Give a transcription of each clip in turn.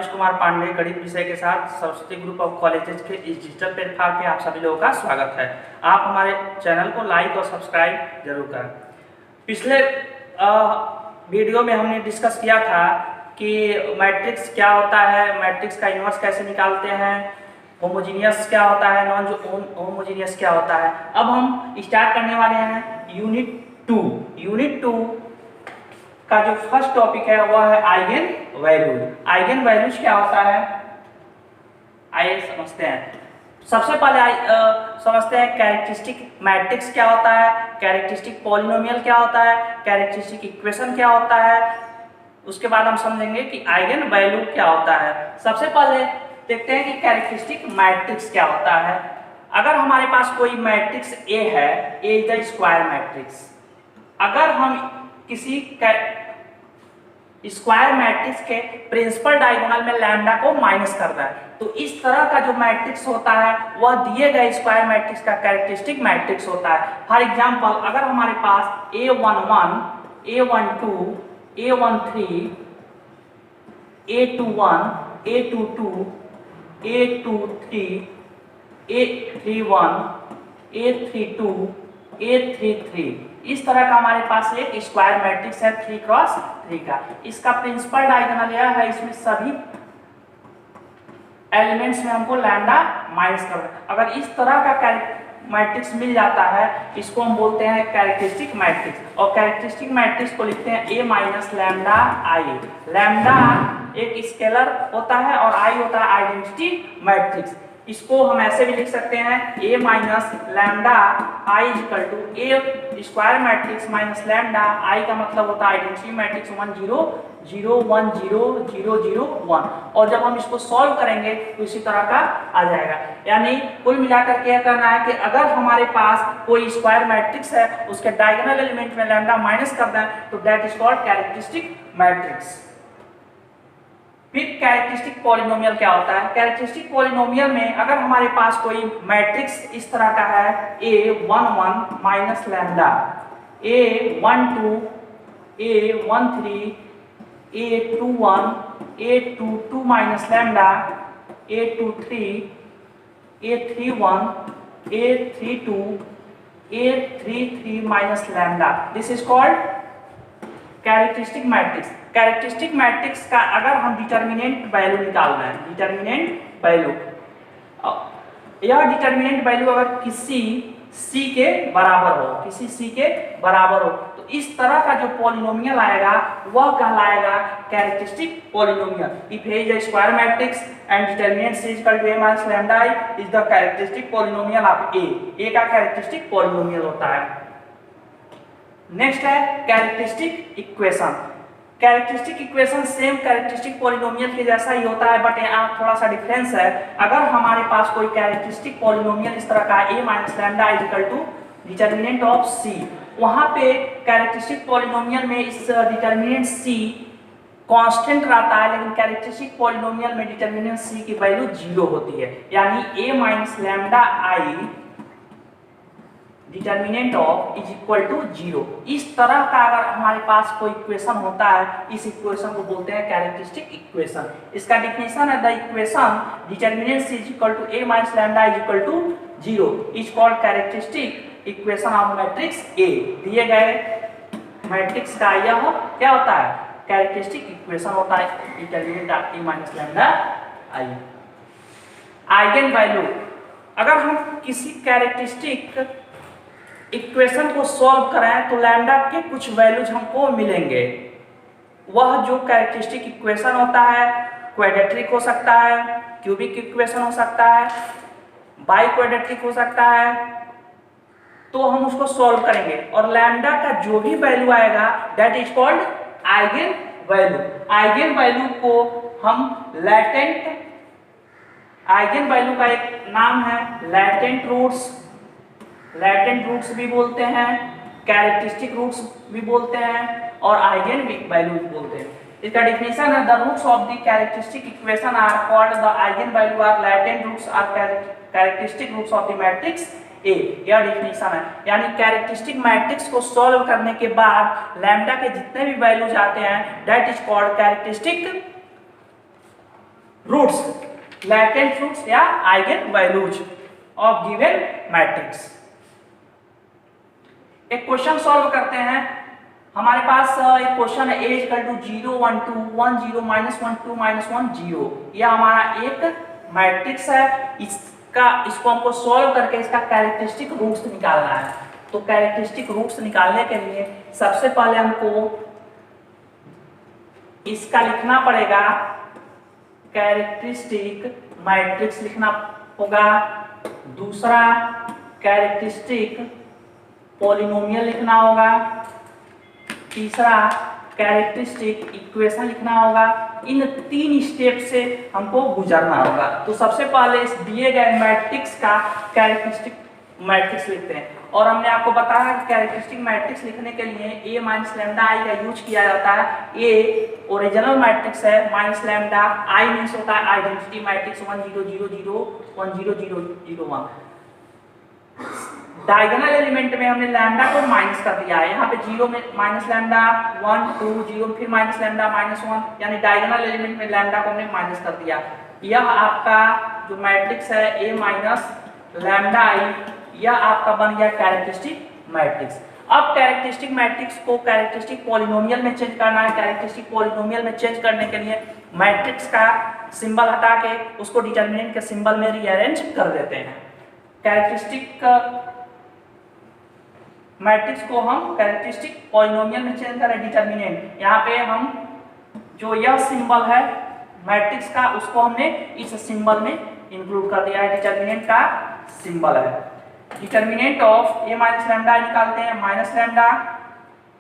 अनुज कुमार पांडे गणित विषय के साथ सरस्वती ग्रुप ऑफ कॉलेजेस के इस डिजिटल प्लेटफॉर्म पे आप सभी लोगों का स्वागत है। आप हमारे चैनल को लाइक और सब्सक्राइब जरूर करें। पिछले वीडियो में हमने डिस्कस किया था कि मैट्रिक्स क्या होता है, मैट्रिक्स का इन्वर्स कैसे निकालते हैं, होमोजीनियस क्या होता है, नॉन होमोजीनियस क्या होता है। अब हम स्टार्ट करने वाले हैं यूनिट 2 का जो फर्स्ट टॉपिक है वह है आइगन वैल्यू। आइगन वैल्यूज क्या होता है आइए समझते हैं। सबसे पहले समझते हैं कैरेक्टरिस्टिक मैट्रिक्स क्या होता है, कैरेक्टरिस्टिक पॉलिनोमियल क्या होता है, कैरेक्टरिस्टिक इक्वेशन क्या होता है। उसके बाद हम समझेंगे कि आइगन वैल्यू क्या होता है। सबसे पहले देखते हैं कि कैरेक्टरिस्टिक मैट्रिक्स क्या होता है। अगर हमारे पास कोई मैट्रिक्स ए है, ए इज द स्क्वायर मैट्रिक्स। अगर हम किसी स्क्वायर मैट्रिक्स के प्रिंसिपल डायगोनल में लैम्डा को माइनस करता है तो इस तरह का जो मैट्रिक्स होता है वह दिए गए स्क्वायर मैट्रिक्स का कैरेक्टरिस्टिक मैट्रिक्स होता है। फॉर एग्जांपल अगर हमारे पास A11, A12, A13, A21, A22, A23, A31, A32, A33 इस तरह का हमारे पास एक स्क्वायर मैट्रिक्स है 3x3 का। इसका प्रिंसिपल डायगोनल यह है, इसमें सभी एलिमेंट्स में हमको लैम्डा माइनस करना। अगर इस तरह का मैट्रिक्स मिल जाता है इसको हम बोलते हैं कैरेक्टरिस्टिक मैट्रिक्स। और कैरेक्टरिस्टिक मैट्रिक्स को लिखते हैं A minus lambda I. Lambda एक स्केलर होता है और आई होता है आइडेंटिटी मैट्रिक्स। इसको हम ऐसे भी लिख सकते हैं A minus lambda I equal to A square matrix minus lambda I का मतलब होता है आइडेंटिटी मैट्रिक्स 1 0 0 1 0 0 0 1। और जब हम इसको सॉल्व करेंगे तो इसी तरह का आ जाएगा। यानी कुल मिलाकर क्या करना है कि अगर हमारे पास कोई स्क्वायर मैट्रिक्स है उसके डायगोनल एलिमेंट में लैम्डा माइनस करना है तो that is called characteristic matrix. फिर कैरेक्टरिस्टिक पॉलिनोमियल क्या होता है। कैरेक्टरिस्टिक पॉलिनोमियल में अगर हमारे पास कोई मैट्रिक्स इस तरह का है A11 minus lambda, A12, A13, A21, A22 minus lambda, A23, A31, A32, A33 minus lambda, this is called characteristic matrix. Characteristic matrix का अगर हम डिटर्मिनेंट वैल्यू निकालना है, डिटर्मिनेंट वैल्यू, यह डिटर्मिनेंट वैल्यू अगर किसी c के बराबर हो, किसी c के बराबर हो तो इस तरह का जो पॉलिनोमियल आएगा वह कहलाएगा characteristic polynomial. If A is a square matrix and determinant c is equal to A minus lambda I is the characteristic polynomial of A। A का कैरेक्टरिस्टिक पॉलिनोमियल होता है। नेक्स्ट है characteristic equation. Characteristic equation same characteristic polynomial के जैसा ही होता है but यहाँ थोड़ा सा डिफरेंस है। अगर हमारे पास कोई कैरेक्टरिस्टिक पॉलिनोमियल इस तरह का A minus lambda is equal to determinant of C, वहां पे कैरेक्टरिस्टिक पॉलिनोमियल में इस डिटर्मिनेंट C कांस्टेंट रहता है लेकिन कैरेक्टरिस्टिक पॉलिनोमियल में डिटर्मिनेंट C की वैल्यू 0 होती है। यानी A minus lambda I determinant of is equal to 0। इस तरह का अगर हमारे पास कोई इक्वेशन होता है इस इक्वेशन को बोलते हैं कैरेक्टरिस्टिक इक्वेशन। इसका डेफिनेशन है the equation determinant c is equal to A minus lambda is equal to 0 is called characteristic equation of matrix A। दिए गए मैट्रिक्स का यह क्या होता है कैरेक्टरिस्टिक इक्वेशन होता है determinant of A minus lambda I. Eigen value, अगर हम किसी कैरेक्टरिस्टिक इक्वेशन को सॉल्व करें तो लैम्डा के कुछ वैल्यूज हमको मिलेंगे। वह जो कैरेक्टरिस्टिक इक्वेशन होता है क्वाड्रेटिक हो सकता है, क्यूबिक इक्वेशन हो सकता है, बाई क्वाड्रेटिक हो सकता है, तो हम उसको सॉल्व करेंगे और लैम्डा का जो भी वैल्यू आएगा that is called eigen value. Eigen value को हम आइगन वैल्यू का एक नाम है लैटेंट रूट्स भी बोलते हैं, कैरेक्टरिस्टिक रूट्स भी बोलते हैं और आइगन वैल्यू भी बोलते हैं। इसका डेफिनेशन है the roots of the characteristic equation are called the eigen value are latent roots are characteristic roots of the matrix A. यह डेफिनेशन है। यानी कैरेक्टरिस्टिक मैट्रिक्स को सॉल्व करने के बाद लैम्डा के जितने भी वैल्यूज आते हैं that is called characteristic roots, latent roots या eigen values of given matrix. एक क्वेश्चन सॉल्व करते हैं। हमारे पास एक क्वेश्चन है a इक्वल टू 0 1 2 1 0 -1 2 -1 0। यह हमारा एक मैट्रिक्स है। इसको हमको सॉल्व करके इसका कैरेक्टरिस्टिक रूट्स निकालना है। तो कैरेक्टरिस्टिक रूट्स निकालने के लिए सबसे पहले हमको इसका लिखना पड़ेगा, कैरेक्टरिस्टिक मैट्रिक्स लिखना होगा। दूसरा कैरेक्टरिस्टिक पॉलिनोमियल लिखना होगा। तीसरा कैरेक्टरिस्टिक इक्वेशन लिखना होगा। इन 3 स्टेप से हमको गुजरना होगा। तो सबसे पहले इस दिए गए मैट्रिक्स का कैरेक्टरिस्टिक मैट्रिक्स लिखते हैं। और हमने आपको बताया कि कैरेक्टरिस्टिक मैट्रिक्स लिखने के लिए a माइनस लैम्डा आई का यूज किया जाता है। a ओरिजिनल मैट्रिक्स है, माइनस लैम्डा आई मीन्स होता है आइडेंटिटी मैट्रिक्स 1 0 0 0 1 0 0 0 1। डायगोनल एलिमेंट में हमने लैम्डा को माइनस कर दिया है। यहाँ पे 0 में माइनस लैम्डा 1 2 0 फिर माइनस लैम्डा -1, यानी डायगोनल एलिमेंट में लैम्डा को हमने माइनस कर दिया। यह आपका जो मैट्रिक्स है a माइनस लैम्डा आई, यह आपका बन गया कैरेक्टरिस्टिक मैट्रिक्स। अब कैरेक्टरिस्टिक मैट्रिक्स को कैरेक्टरिस्टिक पॉलिनोमियल में चेंज करना है। कैरेक्टरिस्टिक पॉलिनोमियल में चेंज करने के लिए मैट्रिक्स का सिंबल हटा के उसको डिटरमिनेंट के सिंबल में रीअरेंज कर देते हैं। कैरेक्टरिस्टिक मैट्रिक्स को हम कैरेक्टरिस्टिक पॉलिनोमियल में चेंज करें डिटरमिनेंट। यहाँ पे हम जो यह सिंबल है मैट्रिक्स का, उसको हमने इस सिंबल में इंक्लूड कर दिया है। डिटरमिनेंट का सिंबल है। Determinant of a minus lambda निकालते हैं, माइनस लैम्डा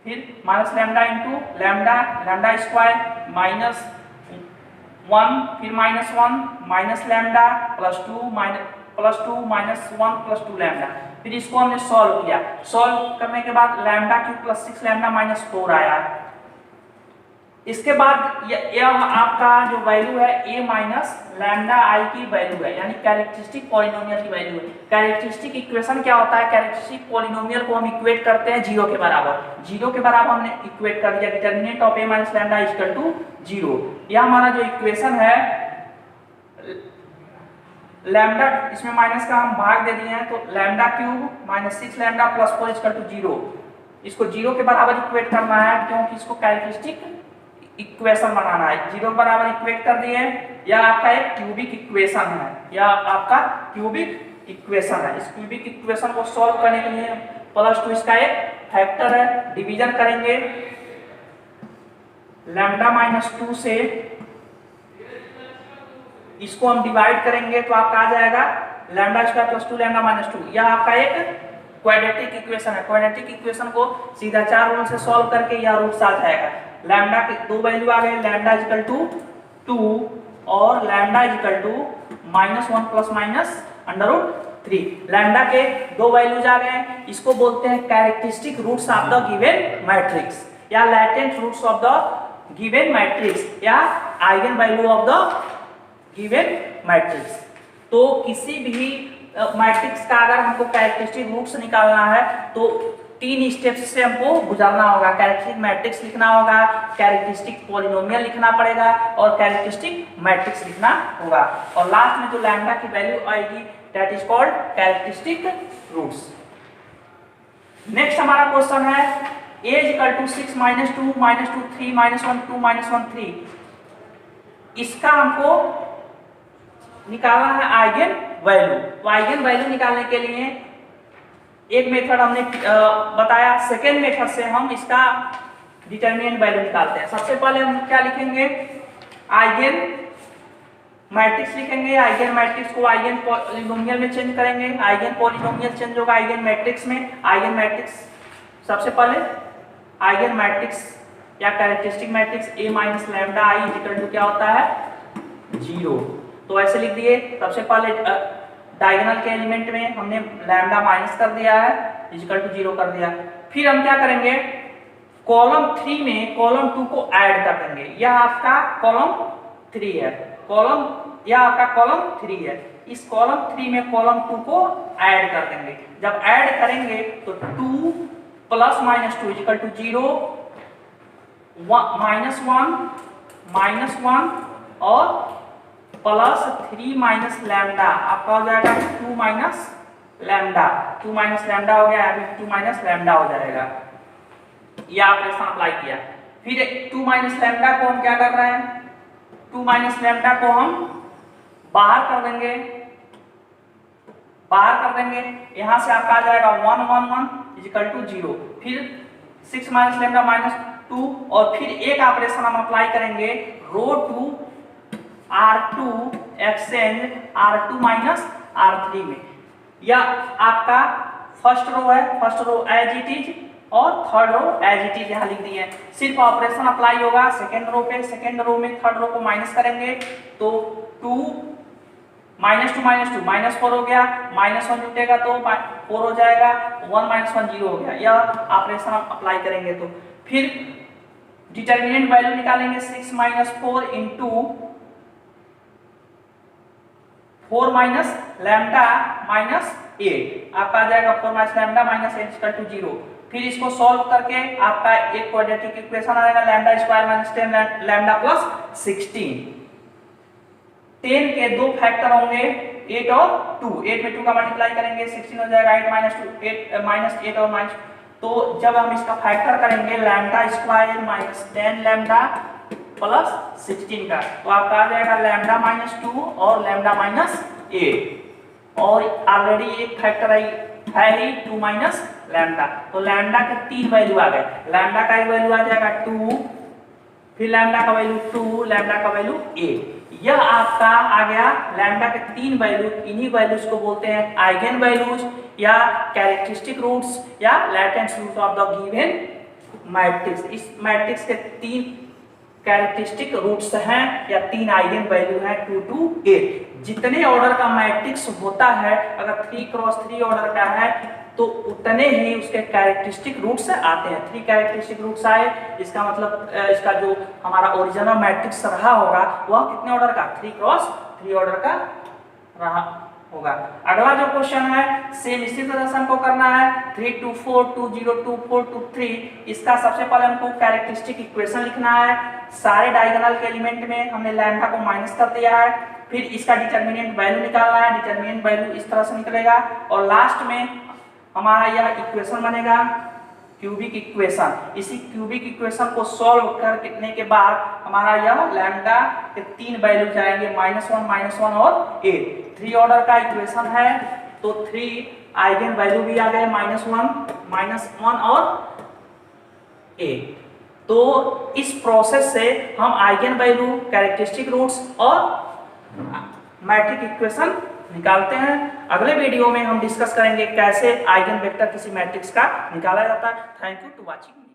फिर minus lambda into lambda lambda square minus 1 फिर -1 minus lambda plus 2 minus 1 plus 2 lambda. फिर इसको हमने सॉल्व किया। सॉल्व करने के बाद lambda cube plus 6 lambda minus 4 आया। इसके बाद यह आपका जो वैल्यू है a माइनस लैम्डा आई की वैल्यू है, यानी कैरेक्टरिस्टिक पॉलिनोमियल की वैल्यू है। कैरेक्टरिस्टिक इक्वेशन क्या होता है? कैरेक्टरिस्टिक पॉलिनोमियल को हम इक्वेट करते हैं 0 के बराबर। 0 के बराबर हमने इक्वेट कर दिया। Determinant of a minus lambda equal to 0। यह हमारा जो इक्वेशन है, लैम्डा इसमें माइनस का हम भाग दे दिए हैं, तो lambda cube minus 6 lambda plus 4 equal to 0। इसको 0 के बराबर इक्वेट करना है, क्योंकि इसको कैरेक्टरिस्टिक इक्वेशन बनाना है। 0 बराबर इक्वेट कर दिए। यह आपका एक क्यूबिक इक्वेशन है। यह आपका क्यूबिक इक्वेशन है। इस क्यूबिक इक्वेशन को सॉल्व करने के लिए प्लस 2 इसका एक फैक्टर है। डिवीजन करेंगे लैम्डा माइनस 2 से, इसको हम डिवाइड करेंगे तो आपका आ जाएगा lambda square plus 2 lambda minus 2। यह आपका एक क्वाड्रेटिक इक्वेशन है। क्वाड्रेटिक इक्वेशन को सीधा 4 रूल से सॉल्व करके यह रूट्स आ जाएगा। लैम्डा के 2 वैल्यू आ गए, लैम्डा इक्वल टू 2 और lambda equal to -1 plus minus √3। Lambda के 2 वैल्यूज आ गए। इसको बोलते हैं characteristic roots of the given matrix, या latent roots of the given matrix, या eigen value of the given matrix. तो किसी भी मैट्रिक्स का अगर हमको कैरेक्टरिस्टिक रूट्स निकालना है तो 3 स्टेप्स से हमको गुजरना होगा। कैरेक्टरिस्टिक मैट्रिक्स लिखना होगा, कैरेक्टरिस्टिक पॉलिनोमियल लिखना पड़ेगा और कैरेक्टरिस्टिक मैट्रिक्स लिखना होगा। और लास्ट में जो लैम्डा की वैल्यू आएगी, that is called characteristic roots. Next हमारा क्वेश्चन है a इक्वल टू 6 -2 -2 3 -1 2 -1 3। इसका हमको निकालना है आइगन वैल्यू। तो आइगन वैल्यू निकालने के लिए एक मेथड हमने बताया। सेकेंड मेथड से हम इसका डिटरमिनेंट वैल्यू निकालते हैं। सबसे पहले हम क्या लिखेंगे? आइगन मैट्रिक्स लिखेंगे। आइगन मैट्रिक्स को आइगन पॉलिनोमियल में चेंज करेंगे। आइगन पॉलिनोमियल चेंज होगा आइगन मैट्रिक्स में। आइगन मैट्रिक्स सबसे पहले आइगन मैट्रिक्स या characteristic matrix a minus lambda I equal to क्या होता है? 0। तो ऐसे लिख दिए। सबसे पहले डायगोनल के एलिमेंट में हमने लैम्डा माइनस कर दिया है, इक्वल टू 0 कर दिया। फिर हम क्या करेंगे? कॉलम 3 में कॉलम 2 को ऐड कर देंगे। यह आपका कॉलम 3 है। यह आपका कॉलम 3 है। इस कॉलम 3 में कॉलम 2 को ऐड कर देंगे। जब ऐड करेंगे तो 2 प्लस -2 इक्वल टू 0, -1 और प्लस 3 माइनस लैम्डा, आपका हो जाएगा 2 माइनस लैम्डा, 2 माइनस लैम्डा हो गया, अभी 2 माइनस लैम्डा हो जाएगा। ये ऑपरेशन अप्लाई किया। फिर 2 माइनस लैम्डा को हम क्या कर रहे हैं, 2 माइनस लैम्डा को हम बाहर कर देंगे, यहां से आपका आ जाएगा 1 1 1 इक्वल टू 0। फिर 6 माइनस लैम्डा माइनस 2, और फिर एक ऑपरेशन हम अप्लाई करेंगे रो to R2 exchange R2 minus R3 में। यह आपका फर्स्ट रो है, first row as it is, और third row as it is यहाँ लिख दिए हैं। सिर्फ ऑपरेशन अप्लाई होगा सेकेंड रो पे, सेकेंड रो में थर्ड रो को माइनस करेंगे तो 2 माइनस 2 माइनस 4 हो गया, माइनस 1 जुटेगा तो 4 हो जाएगा, 1 माइनस 1 0 हो गया। यह ऑपरेशन आप अप्लाई करेंगे तो फिर डिटर्मिनेंट वैल्यू निकालेंगे 6 minus 4 into 4 minus lambda minus 8, आपका आ जाएगा 4 minus lambda minus 8 equal to 0। फिर इसको सॉल्व करके आपका एक क्वाड्रेटिक इक्वेशन आएगा lambda square minus 10 lambda plus 16। 10 के दो फैक्टर होंगे 8 और 2, 8 में 2 का मल्टीप्लाई करेंगे 16 हो जाएगा, 8 माइनस 2 8 माइनस 8 और माइनस, तो जब हम इसका फैक्टर करेंगे lambda square minus 10 lambda plus 16 का, तो आपका आ जाएगा लैम्डा माइनस 2 और लैम्डा माइनस 8, और ऑलरेडी एक फैक्टर है ही 2 माइनस लैम्डा, तो लैम्डा के 3 वैल्यू आ गए। लैम्डा का एक वैल्यू आ जाएगा 2, फिर लैम्डा का वैल्यू 2, लैम्डा का वैल्यू 8। यह आपका आ गया लैम्डा के 3 वैल्यू। इन्हीं वैल्यूज को बोलते हैं आइगन वैल्यूज या कैरेक्टरिस्टिक रूट्स या latent roots of the given matrix. इस मैट्रिक्स के 3 कैरेक्टरिस्टिक रूट्स हैं या 3 आइगन वैल्यू हैं 2 to 8। जितने ऑर्डर का मैट्रिक्स होता है, अगर 3 क्रॉस 3 ऑर्डर का है तो उतने ही उसके कैरेक्टरिस्टिक रूट्स आते हैं। 3 कैरेक्टरिस्टिक रूट्स आए, इसका मतलब इसका जो हमारा ओरिजिनल मैट्रिक्स रहा होगा वह कितने ऑर्डर का, 3 क्रॉस 3 ऑर्डर का रहा होगा। अगला जो क्वेश्चन है सेम इसी तरह से हमको करना है 3 2 4 2 0 2 4 2 3। इसका सबसे पहले हमको कैरेक्टरिस्टिक इक्वेशन लिखना है। सारे डायगोनल के एलिमेंट में हमने लैम्डा को माइनस कर दिया है। फिर इसका डिटर्मिनेंट वैल्यू निकालना है। डिटर्मिनेंट वैल्यू इस तरह से निकलेगा, और लास्ट में हमारा यह इक्वेशन बनेगा क्यूबिक इक्वेशन। इसी क्यूबिक इक्वेशन को सॉल्व करने के बाद हमारा यह लैम्डा के 3 वैल्यू जाएंगे -1 और 8। 3 ऑर्डर का इक्वेशन है तो 3 आइगन वैल्यू भी आ गए -1 और 8। तो इस प्रोसेस से हम आइगन वैल्यू, कैरेक्टरिस्टिक रूट्स और मैट्रिक इक्वेशन निकालते हैं। अगले वीडियो में हम डिस्कस करेंगे कैसे आइगन वेक्टर किसी मैट्रिक्स का निकाला जाता है। Thank you to watching.